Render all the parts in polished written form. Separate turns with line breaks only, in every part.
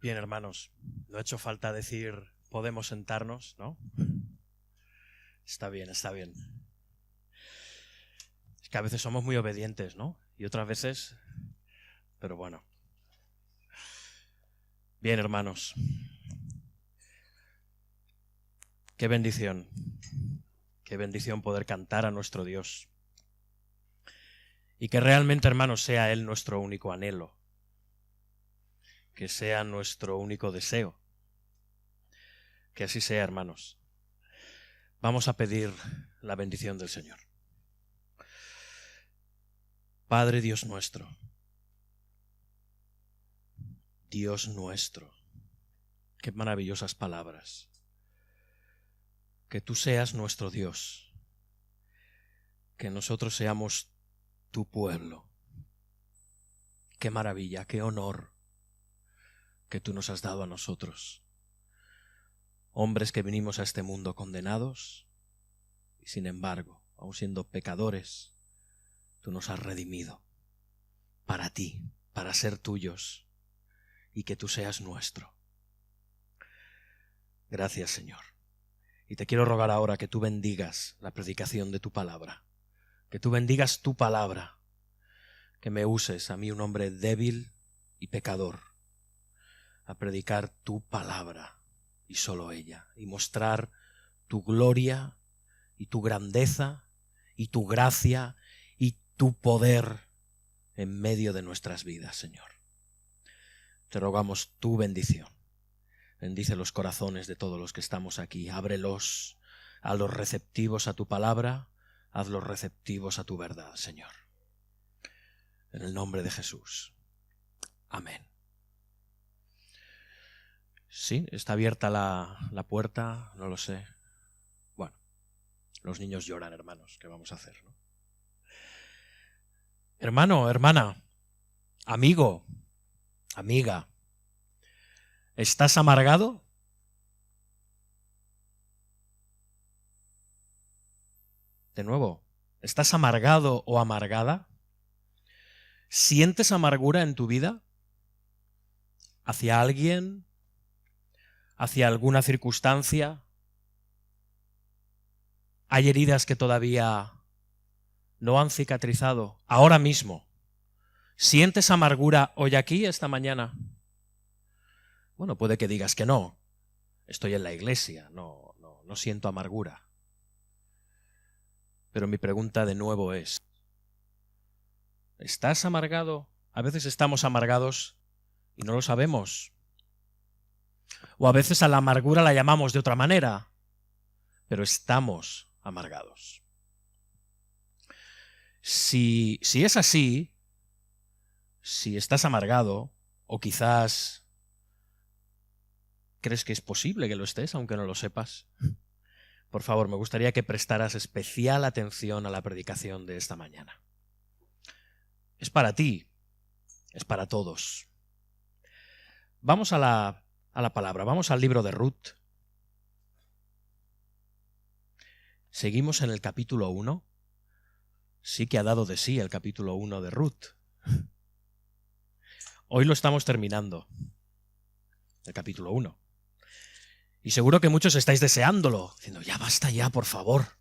Bien, hermanos, no ha hecho falta decir podemos sentarnos, ¿no? Está bien, está bien. Es que a veces somos muy obedientes, ¿no? Y otras veces, pero bueno. Bien, hermanos. Qué bendición poder cantar a nuestro Dios. Y que realmente, hermanos, sea Él nuestro único anhelo. Que sea nuestro único deseo. Que así sea, hermanos. Vamos a pedir la bendición del Señor. Padre Dios nuestro, Dios nuestro, qué maravillosas palabras. Que tú seas nuestro Dios, que nosotros seamos tu pueblo. Qué maravilla, qué honor que tú nos has dado a nosotros. Hombres que venimos a este mundo condenados y sin embargo, aun siendo pecadores, tú nos has redimido para ti, para ser tuyos y que tú seas nuestro. Gracias, Señor. Y te quiero rogar ahora que tú bendigas la predicación de tu palabra, que tú bendigas tu palabra, que me uses a mí, un hombre débil y pecador, a predicar tu palabra y solo ella, y mostrar tu gloria y tu grandeza y tu gracia y tu poder en medio de nuestras vidas, Señor. Te rogamos tu bendición. Bendice los corazones de todos los que estamos aquí. Ábrelos a los receptivos a tu palabra, hazlos receptivos a tu verdad, Señor. En el nombre de Jesús. Amén. Sí, está abierta la puerta, no lo sé. Bueno, los niños lloran, hermanos, ¿qué vamos a hacer, no? Hermano, hermana, amigo, amiga, ¿estás amargado? De nuevo, ¿estás amargado o amargada? ¿Sientes amargura en tu vida? ¿Hacia alguien? ¿Hacia alguna circunstancia? ¿Hay heridas que todavía no han cicatrizado? Ahora mismo, ¿sientes amargura hoy aquí, esta mañana? Bueno, puede que digas que no. Estoy en la iglesia, no siento amargura. Pero mi pregunta de nuevo es, ¿estás amargado? A veces estamos amargados y no lo sabemos. O a veces a la amargura la llamamos de otra manera, pero estamos amargados. Si es así, si estás amargado, o quizás crees que es posible que lo estés, aunque no lo sepas, por favor, me gustaría que prestaras especial atención a la predicación de esta mañana. Es para ti, es para todos. Vamos a la palabra, vamos al libro de Ruth. Seguimos en el capítulo 1. Sí que ha dado de sí el capítulo 1 de Ruth. Hoy lo estamos terminando, el capítulo 1. Y seguro que muchos estáis deseándolo, diciendo, ya basta ya, por favor.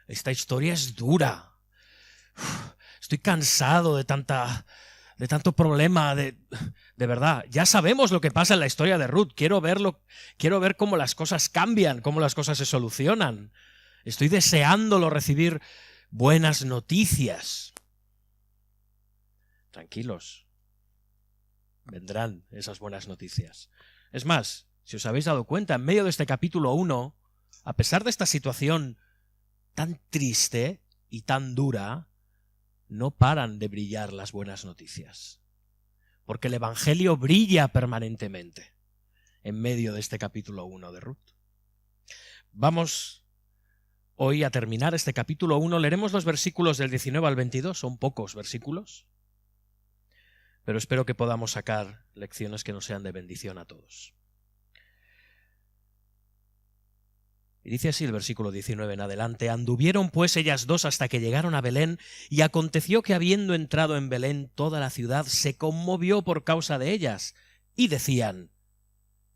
Esta historia es dura. Estoy cansado de tanto problema, de verdad. Ya sabemos lo que pasa en la historia de Ruth. Quiero ver cómo las cosas cambian, cómo las cosas se solucionan. Estoy deseándolo recibir buenas noticias. Tranquilos. Vendrán esas buenas noticias. Es más, si os habéis dado cuenta, en medio de este capítulo 1, a pesar de esta situación tan triste y tan dura, no paran de brillar las buenas noticias. Porque el Evangelio brilla permanentemente en medio de este capítulo 1 de Ruth. Vamos hoy a terminar este capítulo 1. Leeremos los versículos del 19 al 22, son pocos versículos, pero espero que podamos sacar lecciones que nos sean de bendición a todos. Y dice así el versículo 19 en adelante: anduvieron pues ellas dos hasta que llegaron a Belén, y aconteció que habiendo entrado en Belén toda la ciudad se conmovió por causa de ellas, y decían,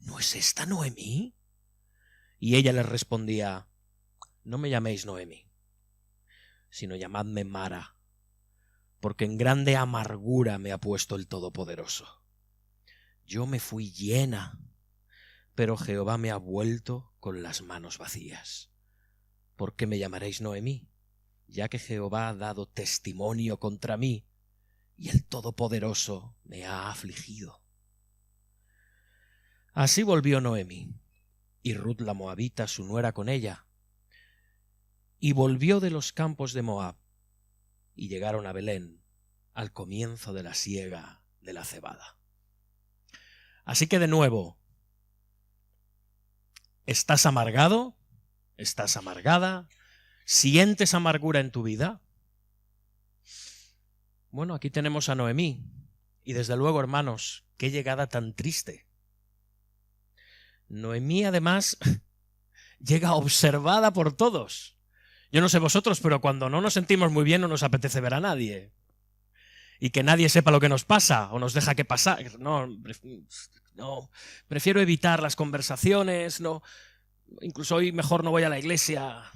¿no es esta Noemí? Y ella les respondía, no me llaméis Noemí, sino llamadme Mara, porque en grande amargura me ha puesto el Todopoderoso. Yo me fui llena, pero Jehová me ha vuelto con las manos vacías. ¿Por qué me llamaréis Noemí? Ya que Jehová ha dado testimonio contra mí, y el Todopoderoso me ha afligido. Así volvió Noemí, y Ruth la moabita, su nuera, con ella, y volvió de los campos de Moab, y llegaron a Belén, al comienzo de la siega de la cebada. Así que de nuevo, ¿estás amargado? ¿Estás amargada? ¿Sientes amargura en tu vida? Bueno, aquí tenemos a Noemí, y desde luego, hermanos, qué llegada tan triste. Noemí, además, llega observada por todos. Yo no sé vosotros, pero cuando no nos sentimos muy bien no nos apetece ver a nadie. Y que nadie sepa lo que nos pasa o nos deja que pasar. No, prefiero evitar las conversaciones, no, incluso hoy mejor no voy a la iglesia.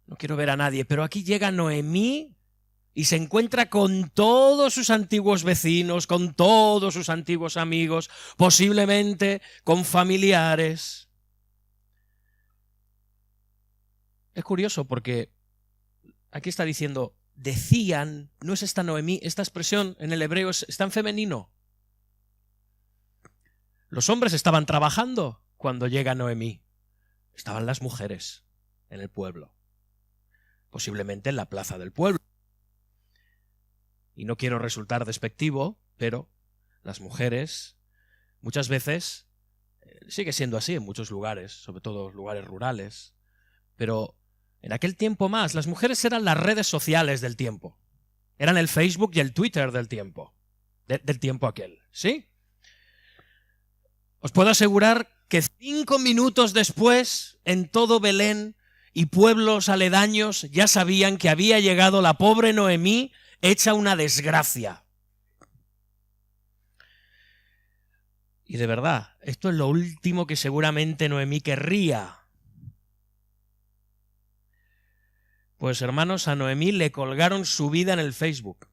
No quiero ver a nadie, pero aquí llega Noemí y se encuentra con todos sus antiguos vecinos, con todos sus antiguos amigos, posiblemente con familiares. Es curioso porque aquí está diciendo, decían, no es esta Noemí, esta expresión en el hebreo está en femenino. Los hombres estaban trabajando cuando llega Noemí. Estaban las mujeres en el pueblo, posiblemente en la plaza del pueblo. Y no quiero resultar despectivo, pero las mujeres muchas veces, sigue siendo así en muchos lugares, sobre todo lugares rurales, pero en aquel tiempo más, las mujeres eran las redes sociales del tiempo. Eran el Facebook y el Twitter del tiempo. Del tiempo aquel, ¿sí? Os puedo asegurar que 5 minutos después, en todo Belén y pueblos aledaños, ya sabían que había llegado la pobre Noemí hecha una desgracia. Y de verdad, esto es lo último que seguramente Noemí querría. Pues hermanos, a Noemí le colgaron su vida en el Facebook.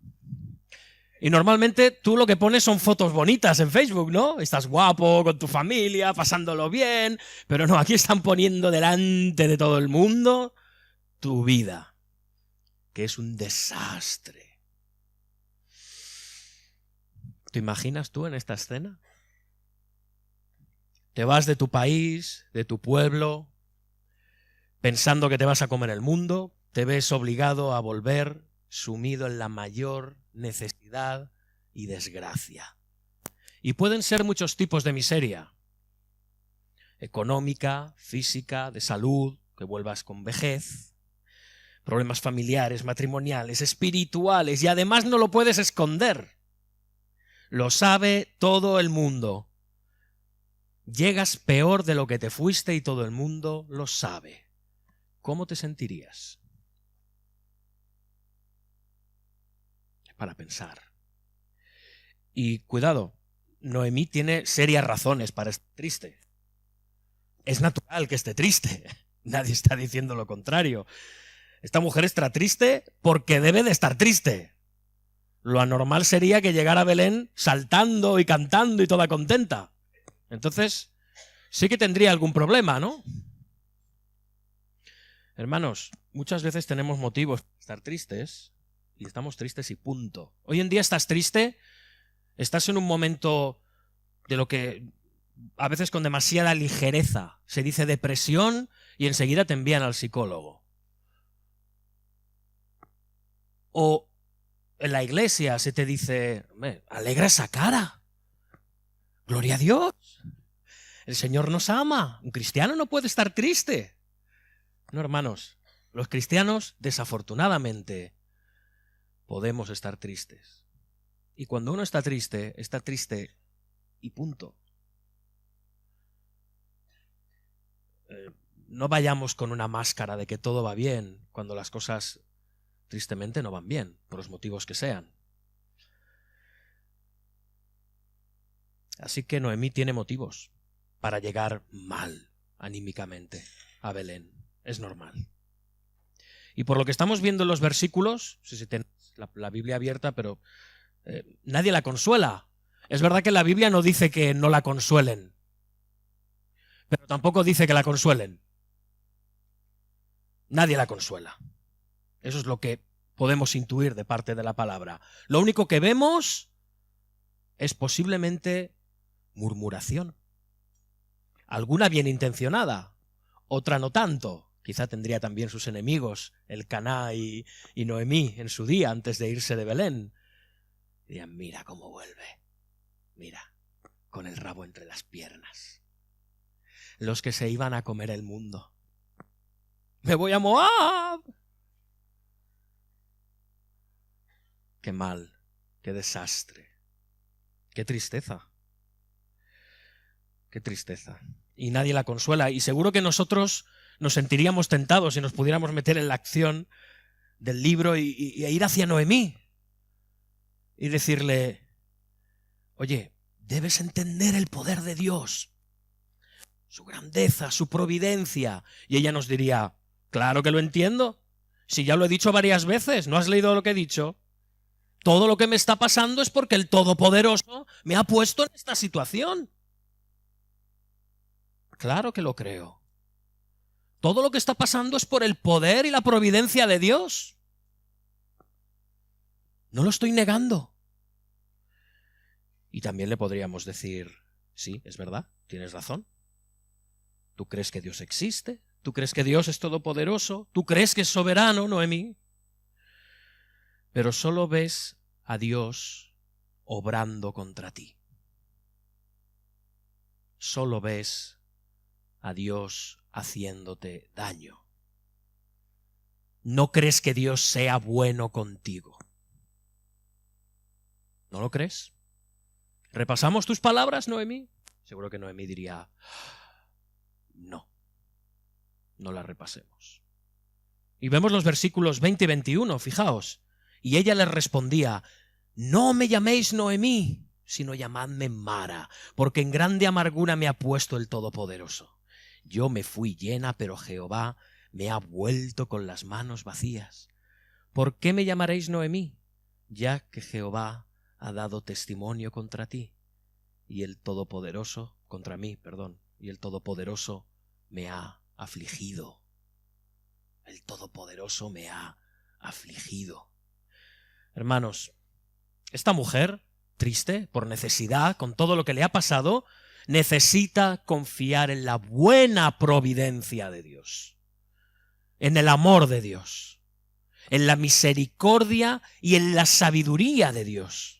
Y normalmente tú lo que pones son fotos bonitas en Facebook, ¿no? Estás guapo, con tu familia, pasándolo bien, pero no, aquí están poniendo delante de todo el mundo tu vida, que es un desastre. ¿Te imaginas tú en esta escena? Te vas de tu país, de tu pueblo, pensando que te vas a comer el mundo, te ves obligado a volver sumido en la mayor necesidad y desgracia. Y pueden ser muchos tipos de miseria. Económica, física, de salud, que vuelvas con vejez, problemas familiares, matrimoniales, espirituales, y además no lo puedes esconder. Lo sabe todo el mundo. Llegas peor de lo que te fuiste y todo el mundo lo sabe. ¿Cómo te sentirías? Para pensar. Y cuidado, Noemí tiene serias razones para estar triste. Es natural que esté triste. Nadie está diciendo lo contrario. Esta mujer está triste porque debe de estar triste. Lo anormal sería que llegara a Belén saltando y cantando y toda contenta. Entonces, sí que tendría algún problema, ¿no? Hermanos, muchas veces tenemos motivos para estar tristes y estamos tristes y punto. Hoy en día estás triste, estás en un momento de lo que a veces con demasiada ligereza se dice depresión y enseguida te envían al psicólogo. O en la iglesia se te dice, alegra esa cara, gloria a Dios, el Señor nos ama, un cristiano no puede estar triste. No, hermanos, los cristianos desafortunadamente podemos estar tristes. Y cuando uno está triste y punto. No vayamos con una máscara de que todo va bien cuando las cosas tristemente no van bien, por los motivos que sean. Así que Noemí tiene motivos para llegar mal anímicamente a Belén. Es normal. Y por lo que estamos viendo en los versículos, si tenéis la Biblia abierta, pero nadie la consuela. Es verdad que la Biblia no dice que no la consuelen, pero tampoco dice que la consuelen. Nadie la consuela. Eso es lo que podemos intuir de parte de la palabra. Lo único que vemos es posiblemente murmuración. Alguna bien intencionada, otra no tanto. Quizá tendría también sus enemigos, Elcaná y Noemí, en su día, antes de irse de Belén. Dirían, mira cómo vuelve. Mira, con el rabo entre las piernas. Los que se iban a comer el mundo. ¡Me voy a Moab! ¡Qué mal! ¡Qué desastre! ¡Qué tristeza! ¡Qué tristeza! Y nadie la consuela. Y seguro que nosotros nos sentiríamos tentados si nos pudiéramos meter en la acción del libro e ir hacia Noemí y decirle, oye, debes entender el poder de Dios, su grandeza, su providencia. Y ella nos diría, claro que lo entiendo, si ya lo he dicho varias veces, ¿no has leído lo que he dicho? Todo lo que me está pasando es porque el Todopoderoso me ha puesto en esta situación. Claro que lo creo. Todo lo que está pasando es por el poder y la providencia de Dios. No lo estoy negando. Y también le podríamos decir, sí, es verdad, tienes razón. ¿Tú crees que Dios existe? ¿Tú crees que Dios es todopoderoso? ¿Tú crees que es soberano, Noemí? Pero solo ves a Dios obrando contra ti. Solo ves a Dios haciéndote daño. No crees que Dios sea bueno contigo. ¿No lo crees? ¿Repasamos tus palabras, Noemí? Seguro que Noemí diría, no las repasemos. Y vemos los versículos 20 y 21, fijaos. Y ella les respondía, no me llaméis Noemí, sino llamadme Mara, porque en grande amargura me ha puesto el Todopoderoso. Yo me fui llena, pero Jehová me ha vuelto con las manos vacías. ¿Por qué me llamaréis Noemí? Ya que Jehová ha dado testimonio contra ti, y el Todopoderoso, contra mí, perdón, y el Todopoderoso me ha afligido. El Todopoderoso me ha afligido. Hermanos, esta mujer, triste, por necesidad, con todo lo que le ha pasado, necesita confiar en la buena providencia de Dios, en el amor de Dios, en la misericordia y en la sabiduría de Dios.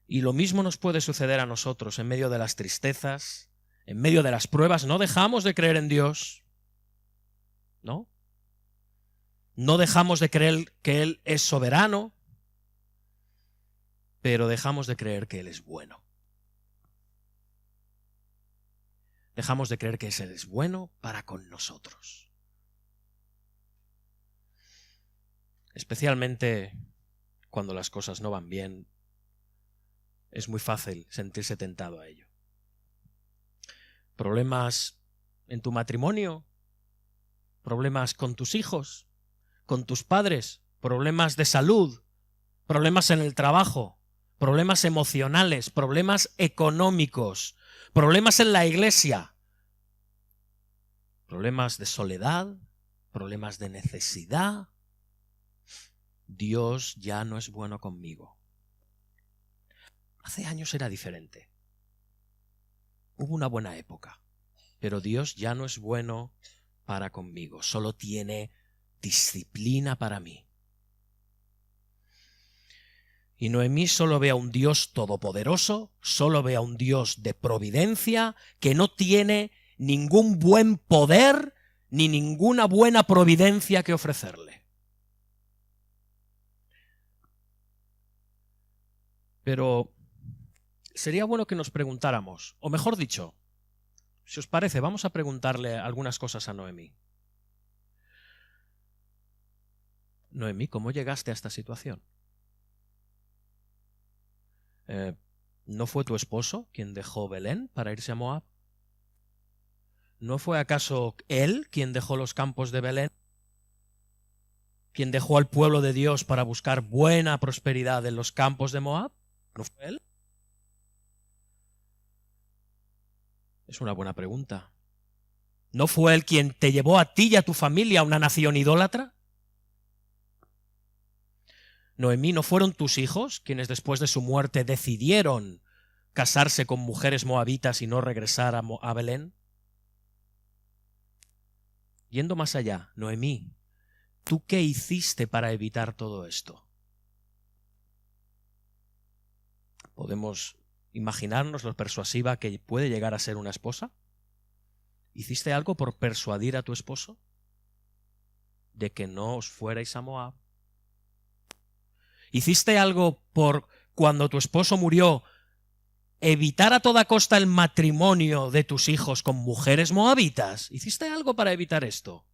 Y lo mismo nos puede suceder a nosotros en medio de las tristezas, en medio de las pruebas. No dejamos de creer en Dios, ¿no? No dejamos de creer que Él es soberano, pero dejamos de creer que Él es bueno. Dejamos de creer que Él es bueno para con nosotros. Especialmente cuando las cosas no van bien, es muy fácil sentirse tentado a ello. Problemas en tu matrimonio, problemas con tus hijos, con tus padres, problemas de salud, problemas en el trabajo, problemas emocionales, problemas económicos, problemas en la iglesia, problemas de soledad, problemas de necesidad. Dios ya no es bueno conmigo. Hace años era diferente. Hubo una buena época, pero Dios ya no es bueno para conmigo, solo tiene disciplina para mí. Y Noemí solo ve a un Dios todopoderoso, solo ve a un Dios de providencia, que no tiene ningún buen poder ni ninguna buena providencia que ofrecerle. Pero sería bueno que nos preguntáramos, o mejor dicho, si os parece, vamos a preguntarle algunas cosas a Noemí. Noemí, ¿cómo llegaste a esta situación? ¿No fue tu esposo quien dejó Belén para irse a Moab? ¿No fue acaso él quien dejó los campos de Belén? ¿Quien dejó al pueblo de Dios para buscar buena prosperidad en los campos de Moab? ¿No fue él? Es una buena pregunta. ¿No fue él quien te llevó a ti y a tu familia a una nación idólatra? Noemí, ¿no fueron tus hijos quienes después de su muerte decidieron casarse con mujeres moabitas y no regresar a Belén? Yendo más allá, Noemí, ¿tú qué hiciste para evitar todo esto? ¿Podemos imaginarnos lo persuasiva que puede llegar a ser una esposa? ¿Hiciste algo por persuadir a tu esposo de que no os fuerais a Moab? ¿Hiciste algo por, cuando tu esposo murió, evitar a toda costa el matrimonio de tus hijos con mujeres moabitas? ¿Hiciste algo para evitar esto?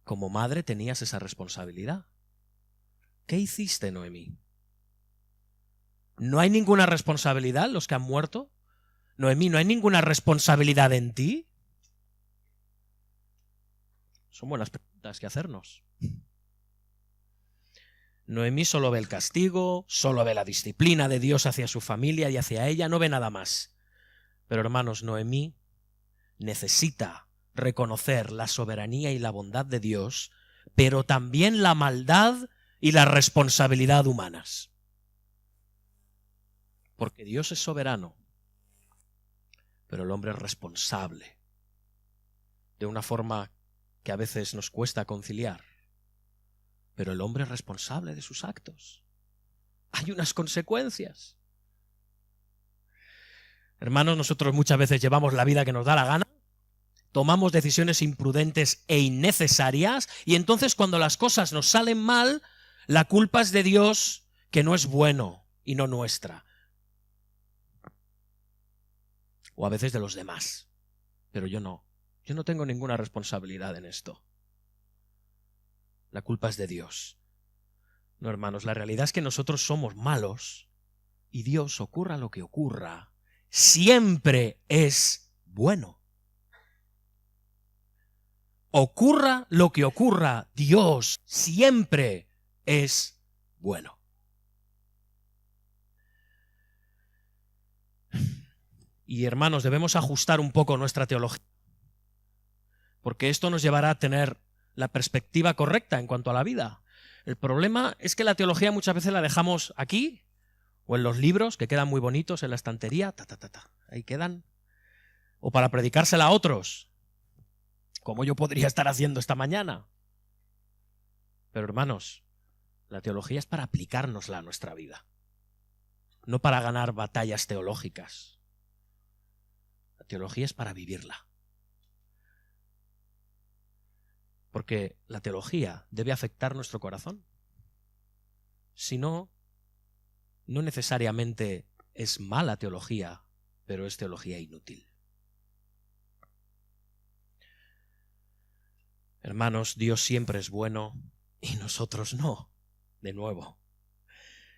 Como madre tenías esa responsabilidad. ¿Qué hiciste, Noemí? ¿No hay ninguna responsabilidad en los que han muerto? Noemí, ¿no hay ninguna responsabilidad en ti? Son buenas preguntas que hacernos. Noemí solo ve el castigo, solo ve la disciplina de Dios hacia su familia y hacia ella, no ve nada más. Pero hermanos, Noemí necesita reconocer la soberanía y la bondad de Dios, pero también la maldad y la responsabilidad humanas. Porque Dios es soberano, pero el hombre es responsable, de una forma que a veces nos cuesta conciliar. Pero el hombre es responsable de sus actos. Hay unas consecuencias. Hermanos, nosotros muchas veces llevamos la vida que nos da la gana, tomamos decisiones imprudentes e innecesarias, y entonces cuando las cosas nos salen mal, la culpa es de Dios, que no es bueno, y no nuestra. O a veces de los demás. Pero yo no tengo ninguna responsabilidad en esto. La culpa es de Dios. No, hermanos, la realidad es que nosotros somos malos y Dios, ocurra lo que ocurra, siempre es bueno. Ocurra lo que ocurra, Dios siempre es bueno. Y hermanos, debemos ajustar un poco nuestra teología, porque esto nos llevará a tener la perspectiva correcta en cuanto a la vida. El problema es que la teología muchas veces la dejamos aquí o en los libros, que quedan muy bonitos en la estantería, ahí quedan, o para predicársela a otros, como yo podría estar haciendo esta mañana. Pero hermanos, la teología es para aplicárnosla a nuestra vida, no para ganar batallas teológicas. La teología es para vivirla. Porque la teología debe afectar nuestro corazón. Si no, no necesariamente es mala teología, pero es teología inútil. Hermanos, Dios siempre es bueno y nosotros no. De nuevo.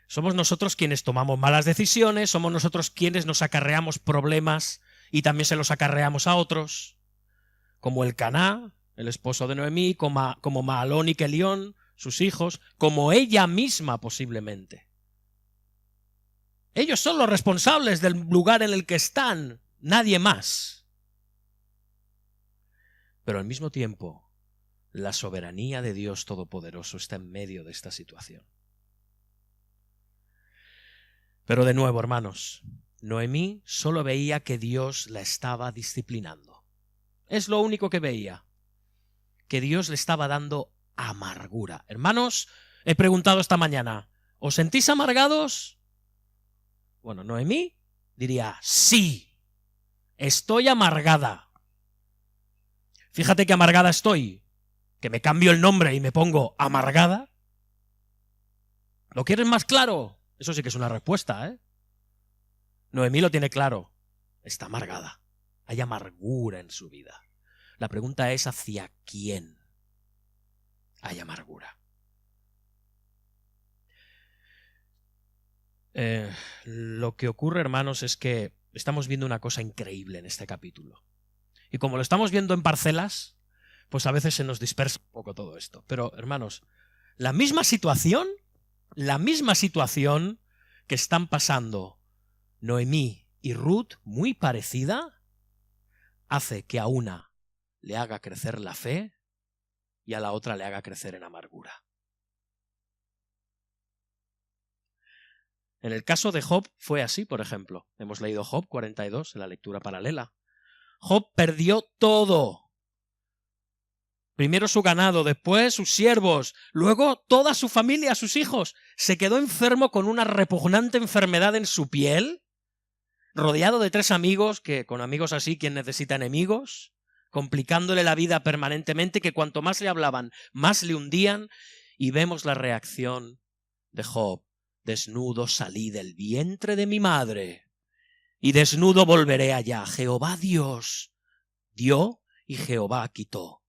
Somos nosotros quienes tomamos malas decisiones, somos nosotros quienes nos acarreamos problemas y también se los acarreamos a otros, como Elcaná, el esposo de Noemí, como Mahalón y Kelión, sus hijos, como ella misma posiblemente. Ellos son los responsables del lugar en el que están, nadie más. Pero al mismo tiempo, la soberanía de Dios Todopoderoso está en medio de esta situación. Pero de nuevo, hermanos, Noemí solo veía que Dios la estaba disciplinando. Es lo único que veía. Que Dios le estaba dando amargura. Hermanos, he preguntado esta mañana, ¿os sentís amargados? Bueno, Noemí diría, sí, estoy amargada. Fíjate que amargada estoy, que me cambio el nombre y me pongo amargada. ¿Lo quieres más claro? Eso sí que es una respuesta, ¿eh? Noemí lo tiene claro, está amargada. Hay amargura en su vida. La pregunta es ¿hacia quién hay amargura? Lo que ocurre, hermanos, es que estamos viendo una cosa increíble en este capítulo. Y como lo estamos viendo en parcelas, pues a veces se nos dispersa un poco todo esto. Pero, hermanos, la misma situación que están pasando Noemí y Ruth, muy parecida, hace que a una le haga crecer la fe y a la otra le haga crecer en amargura. En el caso de Job fue así, por ejemplo. Hemos leído Job 42 en la lectura paralela. Job perdió todo. Primero su ganado, después sus siervos, luego toda su familia, sus hijos. Se quedó enfermo con una repugnante enfermedad en su piel, rodeado de 3 amigos, que con amigos así, ¿quién necesita enemigos? Complicándole la vida permanentemente, que cuanto más le hablaban, más le hundían. Y vemos la reacción de Job. Desnudo salí del vientre de mi madre, y desnudo volveré allá. Jehová Dios dio y Jehová quitó.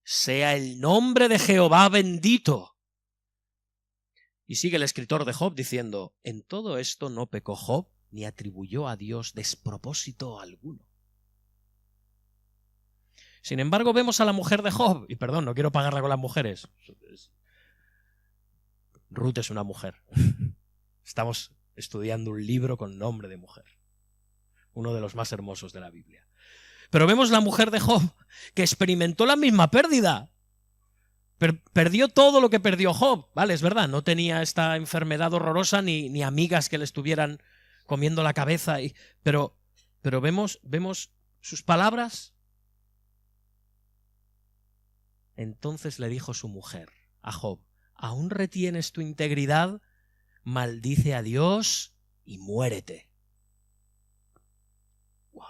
Sea el nombre de Jehová bendito. Y sigue el escritor de Job diciendo, en todo esto no pecó Job, ni atribuyó a Dios despropósito alguno. Sin embargo, vemos a la mujer de Job, y perdón, no quiero pagarla con las mujeres. Ruth es una mujer. Estamos estudiando un libro con nombre de mujer, uno de los más hermosos de la Biblia. Pero vemos la mujer de Job, que experimentó la misma pérdida. Perdió todo lo que perdió Job, ¿vale? Es verdad, no tenía esta enfermedad horrorosa ni amigas que le estuvieran comiendo la cabeza. Pero vemos sus palabras. Entonces le dijo su mujer a Job, ¿aún retienes tu integridad? Maldice a Dios y muérete. Wow.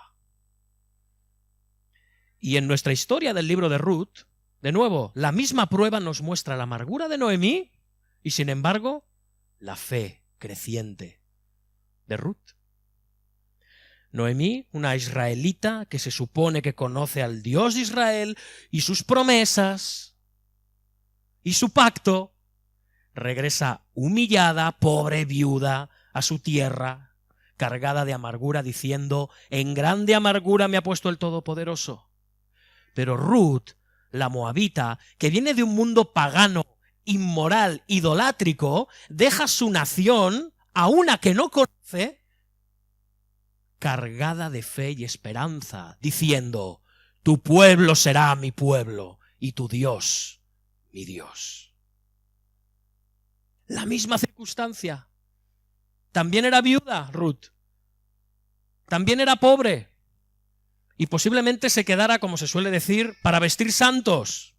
Y en nuestra historia del libro de Ruth, de nuevo, la misma prueba nos muestra la amargura de Noemí y, sin embargo, la fe creciente de Ruth. Noemí, una israelita que se supone que conoce al Dios de Israel y sus promesas y su pacto, regresa humillada, pobre, viuda, a su tierra, cargada de amargura, diciendo, en grande amargura me ha puesto el Todopoderoso. Pero Ruth, la moabita, que viene de un mundo pagano, inmoral, idolátrico, deja su nación a una que no conoce, cargada de fe y esperanza, diciendo, tu pueblo será mi pueblo y tu Dios mi Dios. La misma circunstancia. También era viuda Ruth. También era pobre. Y posiblemente se quedara, como se suele decir, para vestir santos.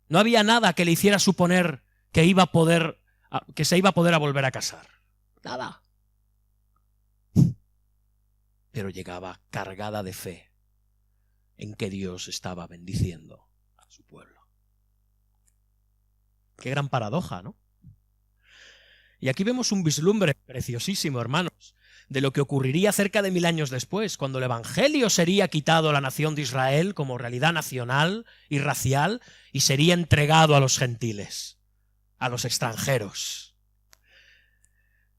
No había nada que le hiciera suponer que se iba a poder volver a casar. Nada. Pero llegaba cargada de fe en que Dios estaba bendiciendo a su pueblo. Qué gran paradoja, ¿no? Y aquí vemos un vislumbre preciosísimo, hermanos, de lo que ocurriría cerca de 1000 años después, cuando el Evangelio sería quitado a la nación de Israel como realidad nacional y racial y sería entregado a los gentiles, a los extranjeros.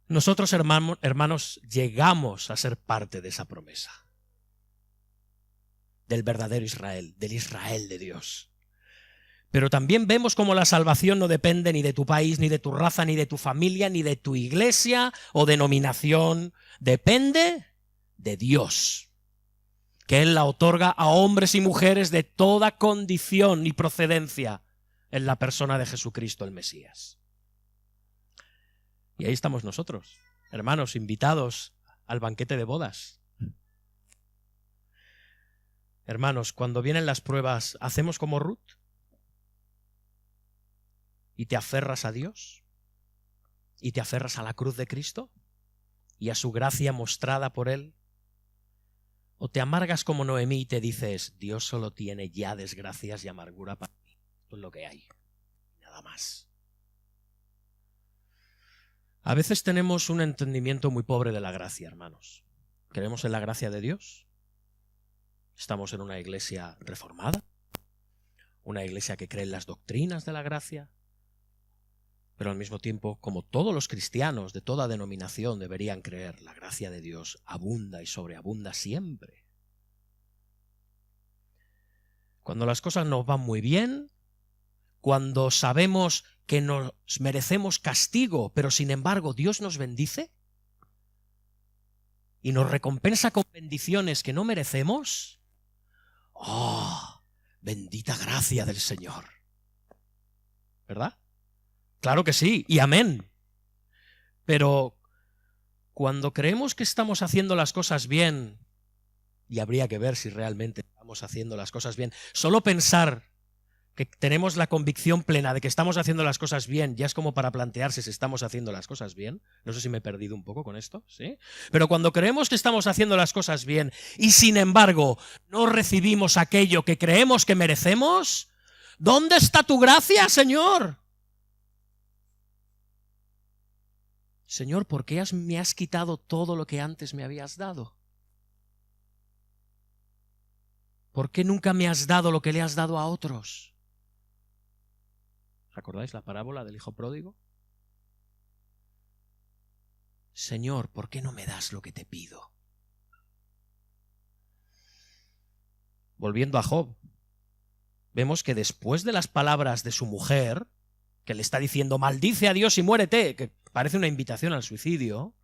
Nosotros, hermanos, llegamos a ser parte de esa promesa, del verdadero Israel, del Israel de Dios. Pero también vemos cómo la salvación no depende ni de tu país, ni de tu raza, ni de tu familia, ni de tu iglesia o denominación. Depende de Dios, que Él la otorga a hombres y mujeres de toda condición y procedencia en la persona de Jesucristo el Mesías. Y ahí estamos nosotros, hermanos, invitados al banquete de bodas. Hermanos, cuando vienen las pruebas, ¿hacemos como Ruth? ¿Y te aferras a Dios? ¿Y te aferras a la cruz de Cristo? ¿Y a su gracia mostrada por Él? ¿O te amargas como Noemí y te dices, Dios solo tiene ya desgracias y amargura para mí? Esto es lo que hay, nada más. A veces tenemos un entendimiento muy pobre de la gracia, hermanos. ¿Creemos en la gracia de Dios? ¿Estamos en una iglesia reformada? ¿Una iglesia que cree en las doctrinas de la gracia? Pero al mismo tiempo, como todos los cristianos de toda denominación deberían creer, la gracia de Dios abunda y sobreabunda siempre. Cuando las cosas nos van muy bien, cuando sabemos que nos merecemos castigo, pero sin embargo Dios nos bendice y nos recompensa con bendiciones que no merecemos, ¡oh! Bendita gracia del Señor. ¿Verdad? Claro que sí, y amén. Pero cuando creemos que estamos haciendo las cosas bien, y habría que ver si realmente estamos haciendo las cosas bien, solo pensar que tenemos la convicción plena de que estamos haciendo las cosas bien, ya es como para plantearse si estamos haciendo las cosas bien. No sé si me he perdido un poco con esto, ¿sí? Pero cuando creemos que estamos haciendo las cosas bien y sin embargo no recibimos aquello que creemos que merecemos, ¿dónde está tu gracia, Señor? Señor, ¿por qué me has quitado todo lo que antes me habías dado? ¿Por qué nunca me has dado lo que le has dado a otros? ¿Recordáis la parábola del hijo pródigo? Señor, ¿por qué no me das lo que te pido? Volviendo a Job, vemos que después de las palabras de su mujer, que le está diciendo, maldice a Dios y muérete, que parece una invitación al suicidio,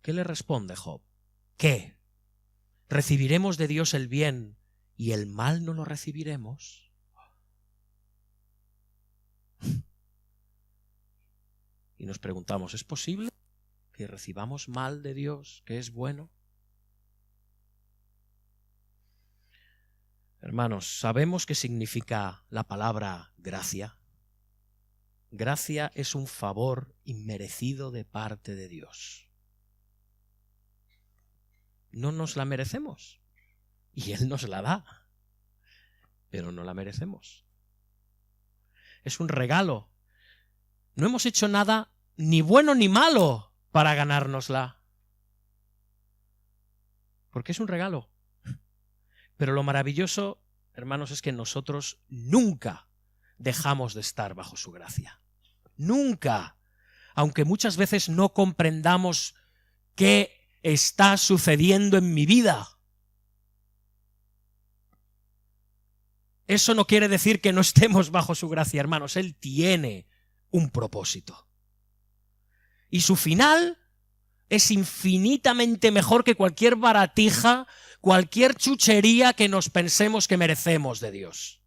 ¿qué le responde Job? ¿Qué? ¿Recibiremos de Dios el bien y el mal no lo recibiremos? Y nos preguntamos, ¿es posible que recibamos mal de Dios, que es bueno? Hermanos, ¿sabemos qué significa la palabra gracia? Gracia es un favor inmerecido de parte de Dios. No nos la merecemos, y Él nos la da, pero no la merecemos. Es un regalo. No hemos hecho nada ni bueno ni malo para ganárnosla, porque es un regalo. Pero lo maravilloso, hermanos, es que nosotros nunca dejamos de estar bajo su gracia. Nunca. Aunque muchas veces no comprendamos qué está sucediendo en mi vida. Eso no quiere decir que no estemos bajo su gracia, hermanos. Él tiene un propósito. Y su final es infinitamente mejor que cualquier baratija, cualquier chuchería que nos pensemos que merecemos de Dios.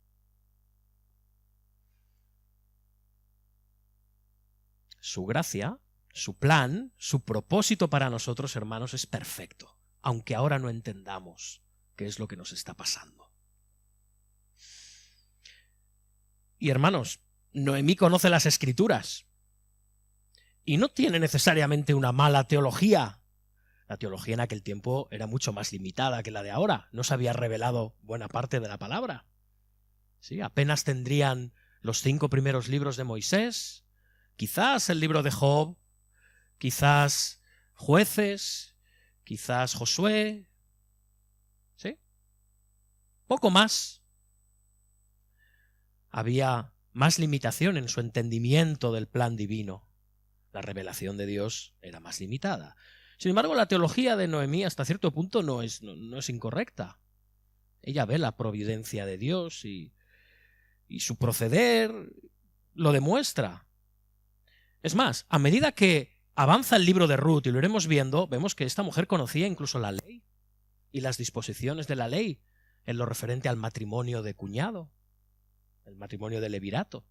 Su gracia, su plan, su propósito para nosotros, hermanos, es perfecto, aunque ahora no entendamos qué es lo que nos está pasando. Y hermanos, Noemí conoce las Escrituras y no tiene necesariamente una mala teología. La teología en aquel tiempo era mucho más limitada que la de ahora. No se había revelado buena parte de la palabra. ¿Sí? Apenas tendrían los 5 primeros libros de Moisés, quizás el libro de Job, quizás Jueces, quizás Josué. ¿Sí? Poco más. Había más limitación en su entendimiento del plan divino. La revelación de Dios era más limitada. Sin embargo, la teología de Noemí hasta cierto punto no es incorrecta. Ella ve la providencia de Dios y su proceder lo demuestra. Es más, a medida que avanza el libro de Ruth, y lo iremos viendo, vemos que esta mujer conocía incluso la ley y las disposiciones de la ley en lo referente al matrimonio de cuñado, el matrimonio de levirato.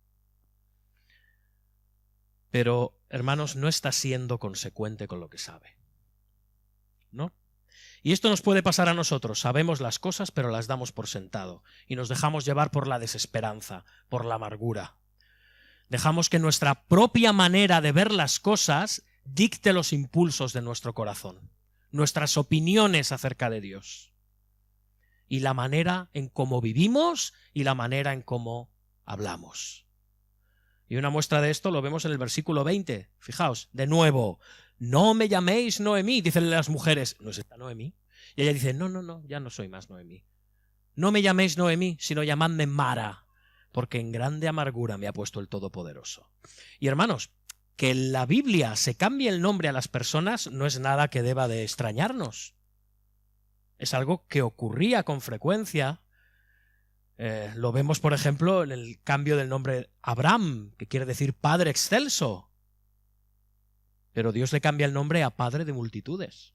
Pero, hermanos, no está siendo consecuente con lo que sabe. ¿No? Y esto nos puede pasar a nosotros. Sabemos las cosas, pero las damos por sentado. Y nos dejamos llevar por la desesperanza, por la amargura. Dejamos que nuestra propia manera de ver las cosas dicte los impulsos de nuestro corazón, nuestras opiniones acerca de Dios. Y la manera en cómo vivimos y la manera en cómo hablamos. Y una muestra de esto lo vemos en el versículo 20. Fijaos, de nuevo, no me llaméis Noemí, dicen las mujeres. ¿No es esta Noemí? Y ella dice, no, ya no soy más Noemí. No me llaméis Noemí, sino llamadme Mara, porque en grande amargura me ha puesto el Todopoderoso. Y hermanos, que en la Biblia se cambie el nombre a las personas no es nada que deba de extrañarnos. Es algo que ocurría con frecuencia. Lo vemos, por ejemplo, en el cambio del nombre Abraham, que quiere decir Padre Excelso. Pero Dios le cambia el nombre a Padre de multitudes.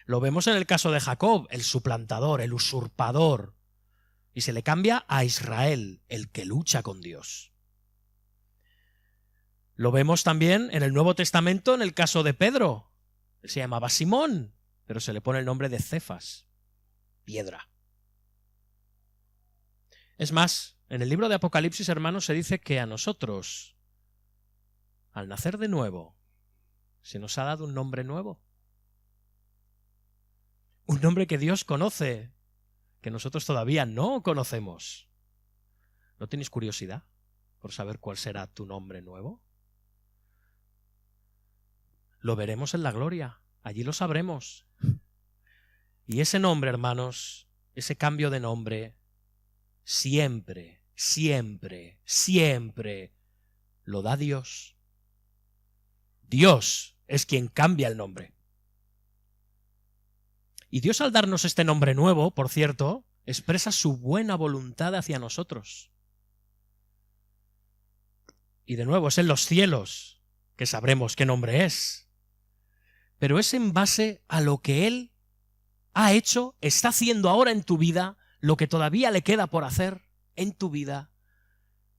Lo vemos en el caso de Jacob, el suplantador, el usurpador, y se le cambia a Israel, el que lucha con Dios. Lo vemos también en el Nuevo Testamento en el caso de Pedro. Se llamaba Simón, pero se le pone el nombre de Cefas, piedra. Es más, en el libro de Apocalipsis, hermanos, se dice que a nosotros, al nacer de nuevo, se nos ha dado un nombre nuevo. Un nombre que Dios conoce, que nosotros todavía no conocemos. ¿No tenéis curiosidad por saber cuál será tu nombre nuevo? Lo veremos en la gloria, allí lo sabremos. Y ese nombre, hermanos, ese cambio de nombre, siempre, siempre, siempre lo da Dios. Dios es quien cambia el nombre. Y Dios, al darnos este nombre nuevo, por cierto, expresa su buena voluntad hacia nosotros. Y de nuevo, es en los cielos que sabremos qué nombre es. Pero es en base a lo que Él ha hecho, está haciendo ahora en tu vida, lo que todavía le queda por hacer en tu vida.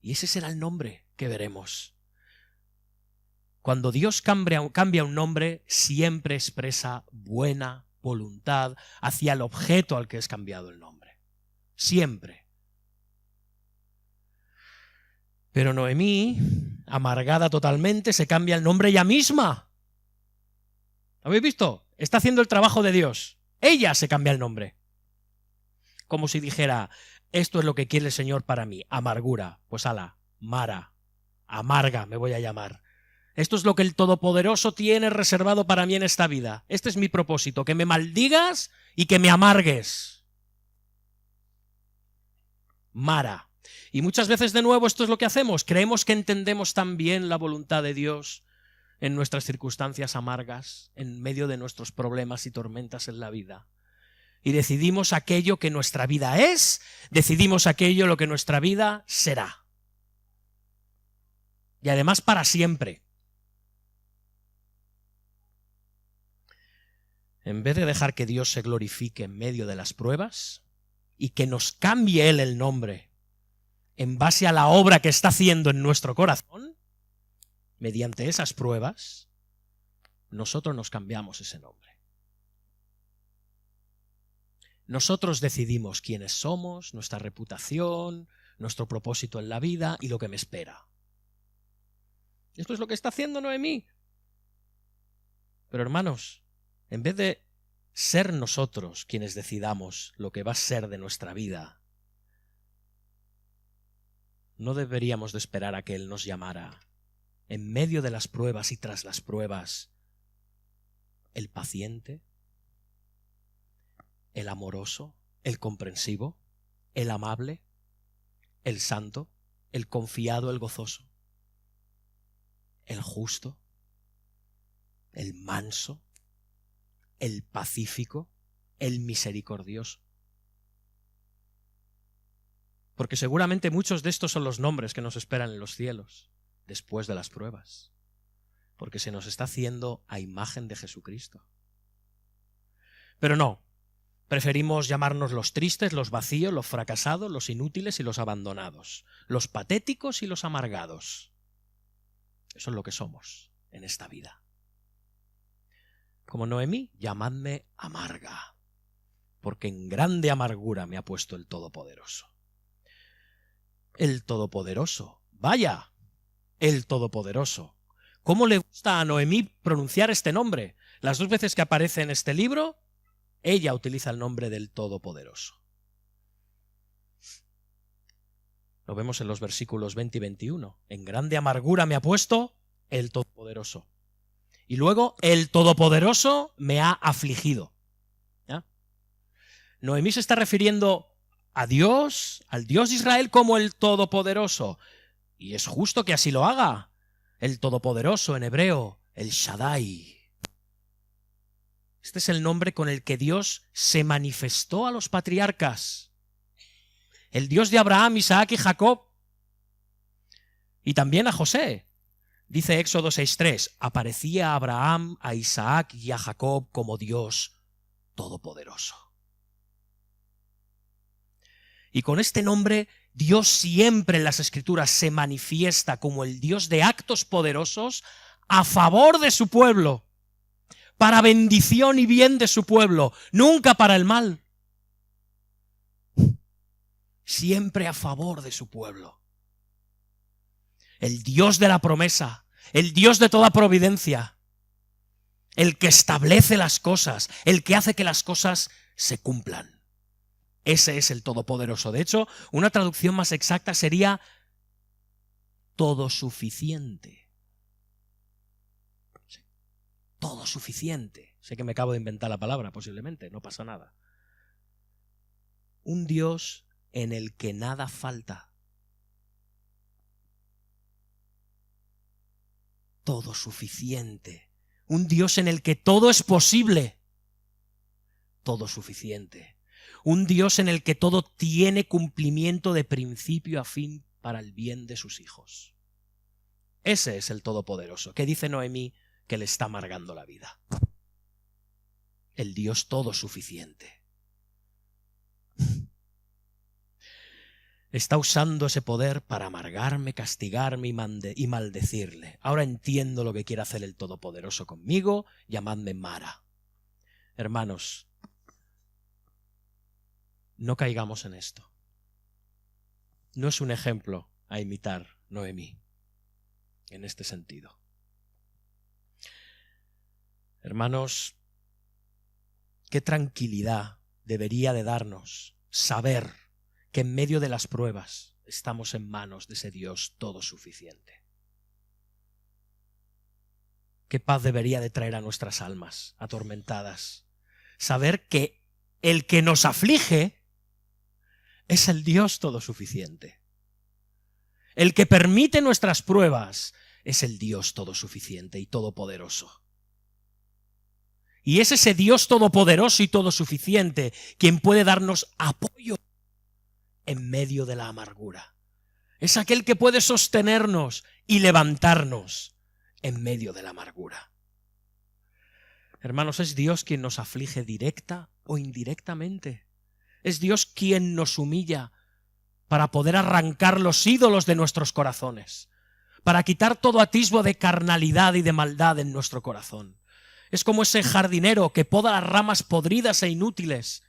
Y ese será el nombre que veremos. Cuando Dios cambia un nombre, siempre expresa buena voluntad hacia el objeto al que es cambiado el nombre. Siempre. Pero Noemí, amargada totalmente, se cambia el nombre ella misma. ¿Lo habéis visto? Está haciendo el trabajo de Dios. Ella se cambia el nombre. Como si dijera, esto es lo que quiere el Señor para mí, amargura. Pues ala, Mara, amarga me voy a llamar. Esto es lo que el Todopoderoso tiene reservado para mí en esta vida. Este es mi propósito, que me maldigas y que me amargues. Mara. Y muchas veces de nuevo esto es lo que hacemos. Creemos que entendemos tan bien la voluntad de Dios en nuestras circunstancias amargas, en medio de nuestros problemas y tormentas en la vida. Y decidimos aquello que nuestra vida es, decidimos aquello lo que nuestra vida será. Y además para siempre. En vez de dejar que Dios se glorifique en medio de las pruebas y que nos cambie Él el nombre en base a la obra que está haciendo en nuestro corazón, mediante esas pruebas, nosotros nos cambiamos ese nombre. Nosotros decidimos quiénes somos, nuestra reputación, nuestro propósito en la vida y lo que me espera. Esto es lo que está haciendo Noemí. Pero hermanos, en vez de ser nosotros quienes decidamos lo que va a ser de nuestra vida, no deberíamos de esperar a que Él nos llamara en medio de las pruebas y tras las pruebas, el paciente, el amoroso, el comprensivo, el amable, el santo, el confiado, el gozoso, el justo, el manso, el pacífico, el misericordioso. Porque seguramente muchos de estos son los nombres que nos esperan en los cielos, después de las pruebas. Porque se nos está haciendo a imagen de Jesucristo. Pero no, preferimos llamarnos los tristes, los vacíos, los fracasados, los inútiles y los abandonados, los patéticos y los amargados. Eso es lo que somos en esta vida. Como Noemí, llamadme amarga, porque en grande amargura me ha puesto el Todopoderoso. El Todopoderoso, vaya, el Todopoderoso. ¿Cómo le gusta a Noemí pronunciar este nombre? Las dos veces que aparece en este libro, ella utiliza el nombre del Todopoderoso. Lo vemos en los versículos 20 y 21. En grande amargura me ha puesto el Todopoderoso. Y luego, el Todopoderoso me ha afligido. ¿Ya? Noemí se está refiriendo a Dios, al Dios de Israel, como el Todopoderoso. Y es justo que así lo haga. El Todopoderoso en hebreo, el Shaddai. Este es el nombre con el que Dios se manifestó a los patriarcas. El Dios de Abraham, Isaac y Jacob. Y también a José. Dice Éxodo 6:3, aparecía a Abraham, a Isaac y a Jacob como Dios Todopoderoso. Y con este nombre, Dios siempre en las Escrituras se manifiesta como el Dios de actos poderosos a favor de su pueblo, para bendición y bien de su pueblo, nunca para el mal. Siempre a favor de su pueblo. El Dios de la promesa, el Dios de toda providencia, el que establece las cosas, el que hace que las cosas se cumplan. Ese es el Todopoderoso. De hecho, una traducción más exacta sería todo suficiente. Sí, todo suficiente. Sé que me acabo de inventar la palabra, posiblemente, no pasa nada. Un Dios en el que nada falta. Todo suficiente. Un Dios en el que todo es posible. Todo suficiente. Un Dios en el que todo tiene cumplimiento de principio a fin para el bien de sus hijos. Ese es el Todopoderoso, que dice Noemí que le está amargando la vida. El Dios todo suficiente. Está usando ese poder para amargarme, castigarme y maldecirle. Ahora entiendo lo que quiere hacer el Todopoderoso conmigo, llamadme Mara. Hermanos, no caigamos en esto. No es un ejemplo a imitar Noemí en este sentido. Hermanos, qué tranquilidad debería de darnos saber que en medio de las pruebas estamos en manos de ese Dios todo suficiente. Qué paz debería de traer a nuestras almas atormentadas. Saber que el que nos aflige es el Dios todo suficiente. El que permite nuestras pruebas es el Dios todo suficiente y todopoderoso. Y es ese Dios todopoderoso y todo suficiente quien puede darnos apoyo en medio de la amargura. Es aquel que puede sostenernos y levantarnos en medio de la amargura. Hermanos, es Dios quien nos aflige directa o indirectamente. Es Dios quien nos humilla para poder arrancar los ídolos de nuestros corazones, para quitar todo atisbo de carnalidad y de maldad en nuestro corazón. Es como ese jardinero que poda las ramas podridas e inútiles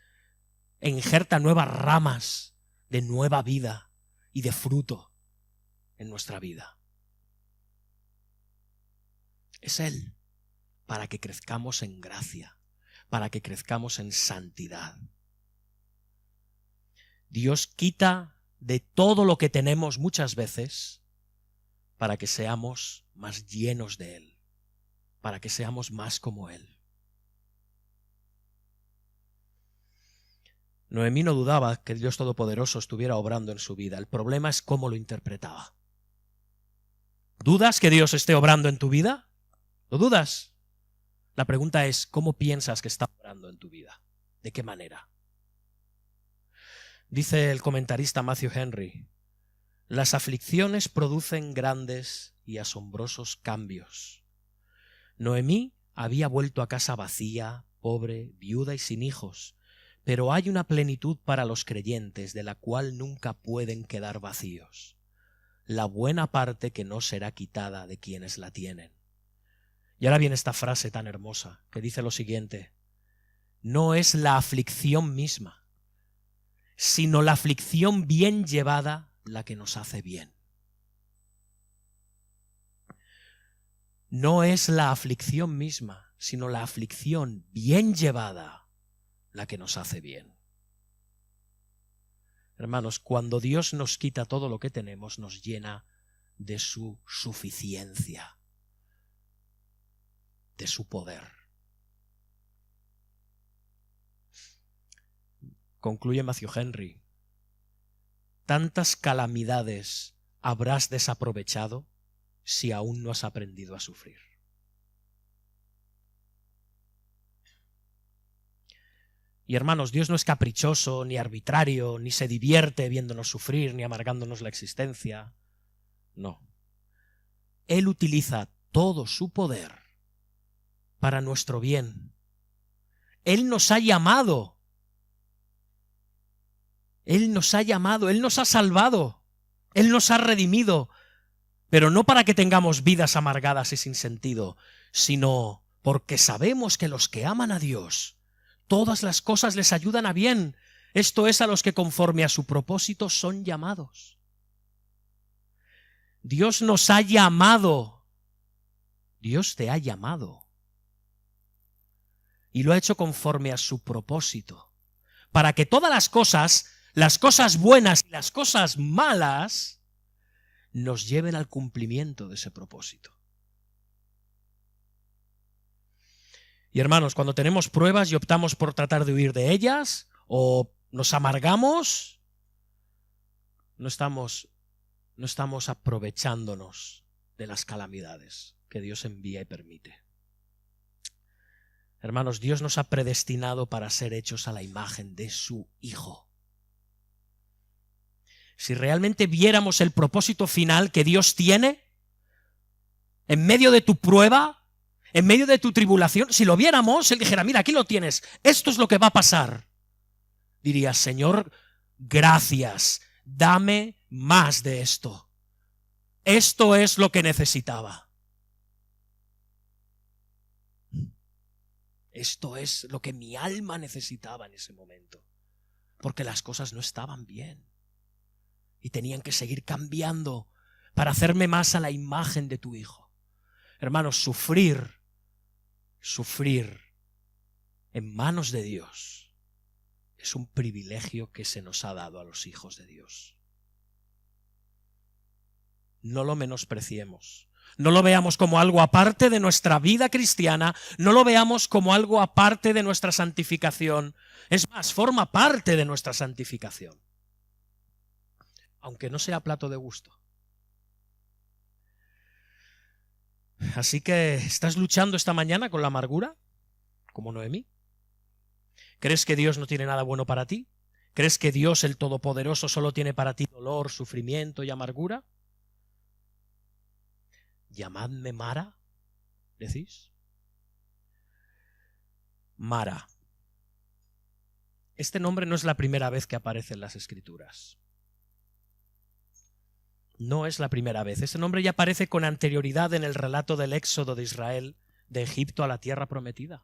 e injerta nuevas ramas de nueva vida y de fruto en nuestra vida. Es Él para que crezcamos en gracia, para que crezcamos en santidad. Dios quita de todo lo que tenemos muchas veces para que seamos más llenos de Él, para que seamos más como Él. Noemí no dudaba que Dios Todopoderoso estuviera obrando en su vida. El problema es cómo lo interpretaba. ¿Dudas que Dios esté obrando en tu vida? ¿Lo dudas? La pregunta es, ¿cómo piensas que está obrando en tu vida? ¿De qué manera? Dice el comentarista Matthew Henry, las aflicciones producen grandes y asombrosos cambios. Noemí había vuelto a casa vacía, pobre, viuda y sin hijos, pero hay una plenitud para los creyentes de la cual nunca pueden quedar vacíos. La buena parte que no será quitada de quienes la tienen. Y ahora viene esta frase tan hermosa que dice lo siguiente: no es la aflicción misma, sino la aflicción bien llevada la que nos hace bien. No es la aflicción misma, sino la aflicción bien llevada la que nos hace bien. Hermanos, cuando Dios nos quita todo lo que tenemos, nos llena de su suficiencia, de su poder. Concluye Matthew Henry tantas calamidades habrás desaprovechado si aún no has aprendido a sufrir? Y hermanos, Dios no es caprichoso, ni arbitrario, ni se divierte viéndonos sufrir, ni amargándonos la existencia. No. Él utiliza todo su poder para nuestro bien. Él nos ha llamado. Él nos ha llamado, Él nos ha salvado, Él nos ha redimido, pero no para que tengamos vidas amargadas y sin sentido, sino porque sabemos que los que aman a Dios, todas las cosas les ayudan a bien. Esto es, a los que conforme a su propósito son llamados. Dios nos ha llamado. Dios te ha llamado. Y lo ha hecho conforme a su propósito. Para que todas las cosas buenas y las cosas malas, nos lleven al cumplimiento de ese propósito. Y hermanos, cuando tenemos pruebas y optamos por tratar de huir de ellas, o nos amargamos, no estamos aprovechándonos de las calamidades que Dios envía y permite. Hermanos, Dios nos ha predestinado para ser hechos a la imagen de su Hijo. Si realmente viéramos el propósito final que Dios tiene, en medio de tu prueba, en medio de tu tribulación, si lo viéramos, Él dijera, mira, aquí lo tienes, esto es lo que va a pasar. Dirías, Señor, gracias, dame más de esto. Esto es lo que necesitaba. Esto es lo que mi alma necesitaba en ese momento, porque las cosas no estaban bien y tenían que seguir cambiando para hacerme más a la imagen de tu Hijo. Hermanos, sufrir en manos de Dios es un privilegio que se nos ha dado a los hijos de Dios. No lo menospreciemos. No lo veamos como algo aparte de nuestra vida cristiana, no lo veamos como algo aparte de nuestra santificación. Es más, forma parte de nuestra santificación, aunque no sea plato de gusto. Así que, ¿estás luchando esta mañana con la amargura, como Noemí? ¿Crees que Dios no tiene nada bueno para ti? ¿Crees que Dios, el Todopoderoso, solo tiene para ti dolor, sufrimiento y amargura? ¿Llamadme Mara? ¿Decís? Mara. Este nombre no es la primera vez que aparece en las Escrituras. No es la primera vez. Ese nombre ya aparece con anterioridad en el relato del éxodo de Israel de Egipto a la tierra prometida.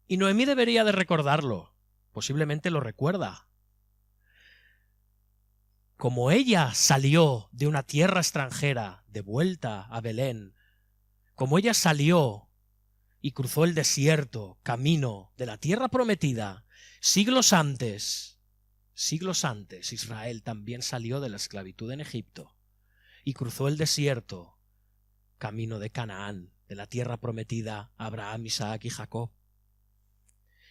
Y Noemí debería de recordarlo. Posiblemente lo recuerda. Como ella salió de una tierra extranjera de vuelta a Belén, como ella salió y cruzó el desierto, camino de la tierra prometida, siglos antes, Israel también salió de la esclavitud en Egipto y cruzó el desierto, camino de Canaán, de la tierra prometida a Abraham, Isaac y Jacob.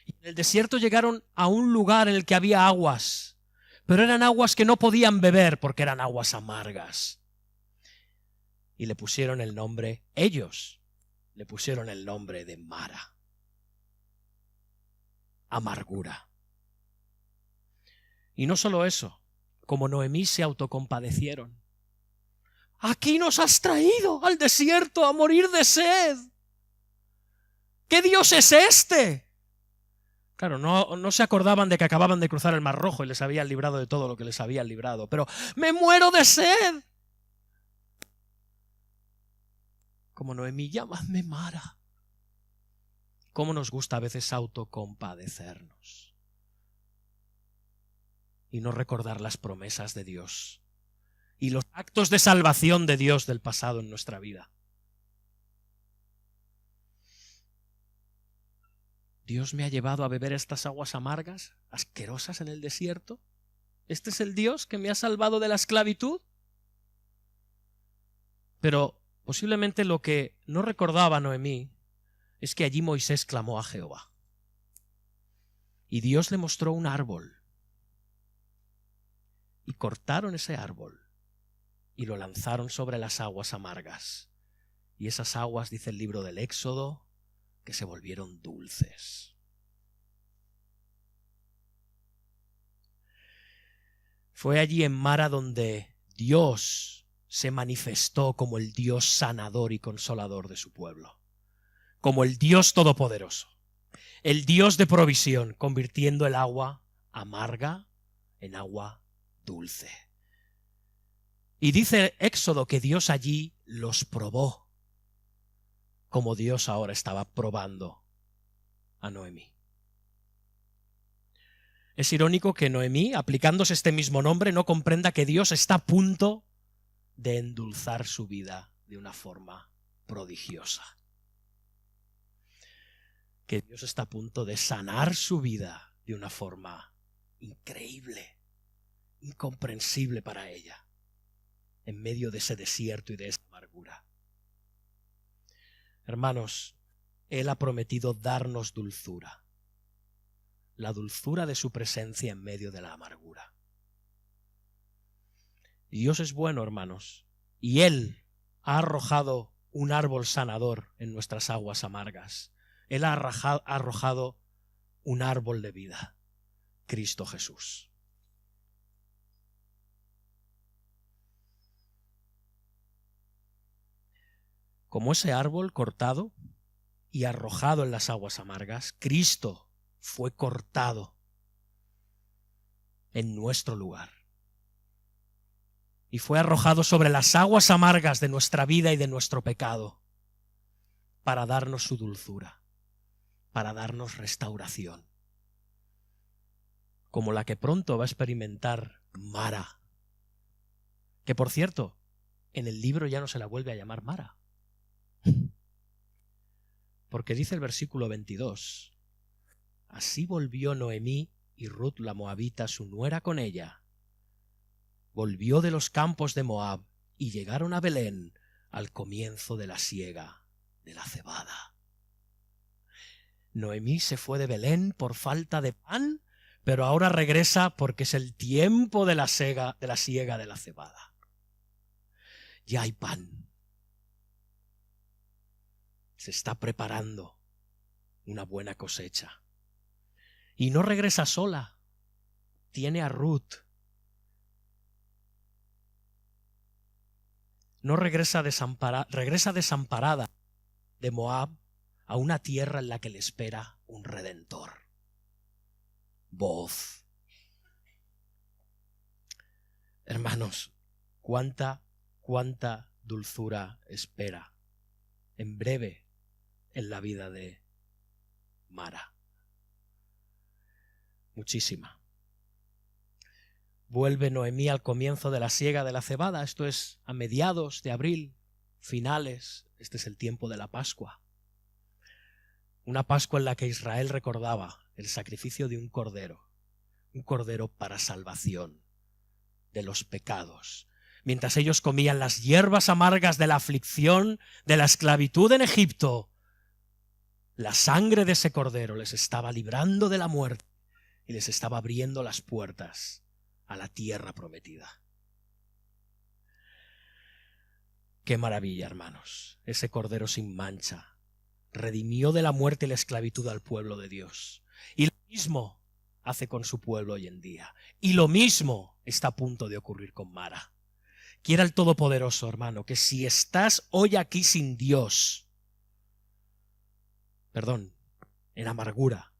Y en el desierto llegaron a un lugar en el que había aguas, pero eran aguas que no podían beber porque eran aguas amargas. Y le pusieron el nombre, ellos le pusieron el nombre de Mara. Amargura. Y no solo eso, como Noemí se autocompadecieron. Aquí nos has traído al desierto a morir de sed. ¿Qué Dios es este? Claro, no se acordaban de que acababan de cruzar el Mar Rojo y les habían librado de todo lo que les habían librado. Pero ¡me muero de sed! Como Noemí, llamadme Mara. ¿Cómo nos gusta a veces autocompadecernos y no recordar las promesas de Dios y los actos de salvación de Dios del pasado en nuestra vida? ¿Dios me ha llevado a beber estas aguas amargas, asquerosas en el desierto? ¿Este es el Dios que me ha salvado de la esclavitud? Pero posiblemente lo que no recordaba Noemí es que allí Moisés clamó a Jehová. Y Dios le mostró un árbol. y cortaron ese árbol y lo lanzaron sobre las aguas amargas. Y esas aguas, dice el libro del Éxodo, que se volvieron dulces. Fue allí en Mara donde Dios se manifestó como el Dios sanador y consolador de su pueblo, como el Dios todopoderoso, el Dios de provisión, convirtiendo el agua amarga en agua dulce. Y dice Éxodo que Dios allí los probó, como Dios ahora estaba probando a Noemí. Es irónico que Noemí, aplicándose este mismo nombre, no comprenda que Dios está a punto de endulzar su vida de una forma prodigiosa. Que Dios está a punto de sanar su vida de una forma increíble, incomprensible para ella, en medio de ese desierto y de esa amargura. Hermanos, Él ha prometido darnos dulzura, la dulzura de su presencia en medio de la amargura. Dios es bueno, hermanos, y Él ha arrojado un árbol sanador en nuestras aguas amargas. Él ha arrojado un árbol de vida, Cristo Jesús. Como ese árbol cortado y arrojado en las aguas amargas, Cristo fue cortado en nuestro lugar y fue arrojado sobre las aguas amargas de nuestra vida y de nuestro pecado para darnos su dulzura, para darnos restauración, como la que pronto va a experimentar Mara, que por cierto, en el libro ya no se la vuelve a llamar Mara, porque dice el versículo 22, así volvió Noemí y Ruth la moabita, su nuera, con ella. Volvió de los campos de Moab y llegaron a Belén al comienzo de la siega de la cebada. Noemí se fue de Belén por falta de pan, pero ahora regresa porque es el tiempo de la siega de la cebada. Ya hay pan. Se está preparando una buena cosecha. Y no regresa sola. Tiene a Ruth. No regresa desamparada de Moab a una tierra en la que le espera un redentor. Voz. Hermanos, cuánta dulzura espera en breve en la vida de Mara. Muchísima. Vuelve Noemí al comienzo de la siega de la cebada, esto es a mediados de abril, finales, este es el tiempo de la Pascua. Una Pascua en la que Israel recordaba el sacrificio de un cordero para salvación de los pecados. Mientras ellos comían las hierbas amargas de la aflicción, de la esclavitud en Egipto, la sangre de ese cordero les estaba librando de la muerte y les estaba abriendo las puertas a la tierra prometida. Qué maravilla, hermanos. Ese cordero sin mancha redimió de la muerte y la esclavitud al pueblo de Dios. Y lo mismo hace con su pueblo hoy en día. Y lo mismo está a punto de ocurrir con Mara. Quiera el Todopoderoso, hermano, que si estás hoy aquí sin Dios, en amargura,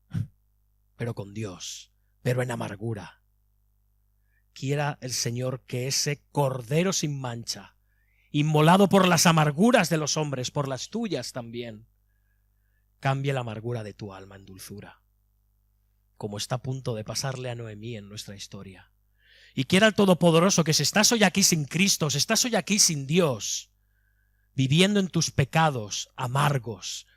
pero con Dios, pero en amargura, quiera el Señor que ese cordero sin mancha, inmolado por las amarguras de los hombres, por las tuyas también, cambie la amargura de tu alma en dulzura, como está a punto de pasarle a Noemí en nuestra historia. Y quiera el Todopoderoso que si estás hoy aquí sin Cristo, si estás hoy aquí sin Dios, viviendo en tus pecados amargos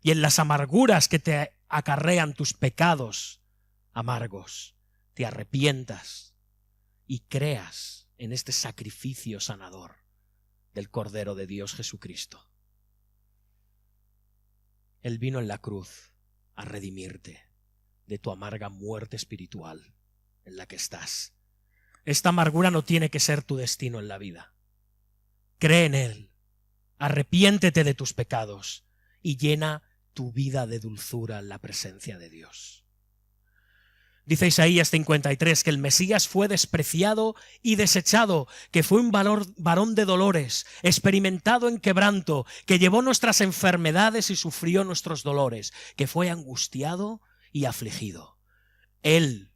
y en las amarguras que te acarrean tus pecados amargos, te arrepientas y creas en este sacrificio sanador del Cordero de Dios Jesucristo. Él vino en la cruz a redimirte de tu amarga muerte espiritual en la que estás, Esta amargura no tiene que ser tu destino en la vida. Cree en Él, arrepiéntete de tus pecados y llena tu vida de dulzura en la presencia de Dios. Dice Isaías 53 que el Mesías fue despreciado y desechado, que fue un varón de dolores, experimentado en quebranto, que llevó nuestras enfermedades y sufrió nuestros dolores, que fue angustiado y afligido. Él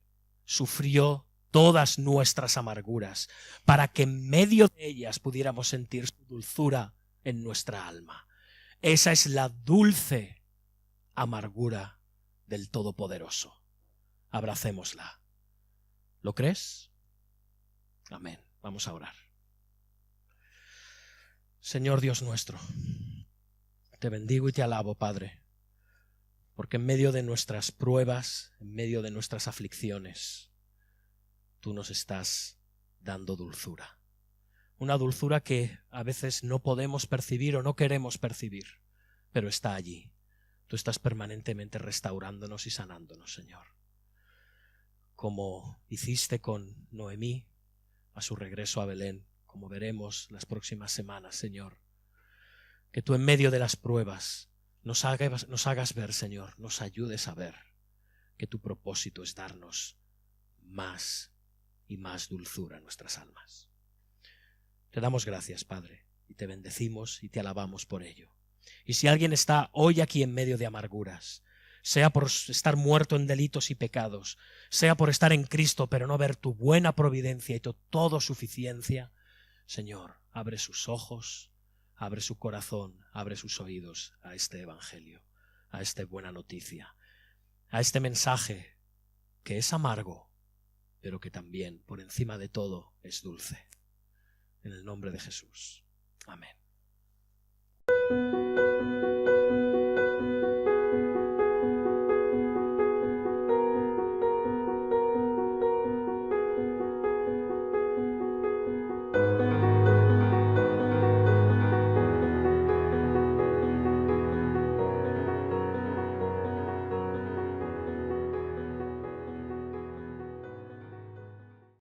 sufrió todas nuestras amarguras para que en medio de ellas pudiéramos sentir su dulzura en nuestra alma. Esa es la dulce amargura del Todopoderoso. Abracémosla. ¿Lo crees? Amén. Vamos a orar. Señor Dios nuestro, te bendigo y te alabo, Padre, porque en medio de nuestras pruebas, en medio de nuestras aflicciones, tú nos estás dando dulzura. Una dulzura que a veces no podemos percibir o no queremos percibir, pero está allí. Tú estás permanentemente restaurándonos y sanándonos, Señor. Como hiciste con Noemí a su regreso a Belén, como veremos las próximas semanas, Señor. Que tú en medio de las pruebas nos hagas ver, Señor, nos ayudes a ver que tu propósito es darnos más y más dulzura en nuestras almas. Te damos gracias, Padre, y te bendecimos y te alabamos por ello. Y si alguien está hoy aquí en medio de amarguras, sea por estar muerto en delitos y pecados, sea por estar en Cristo pero no ver tu buena providencia y tu todo suficiencia, Señor, abre sus ojos, abre su corazón, abre sus oídos a este evangelio, a esta buena noticia, a este mensaje que es amargo, pero que también, por encima de todo, es dulce. En el nombre de Jesús. Amén.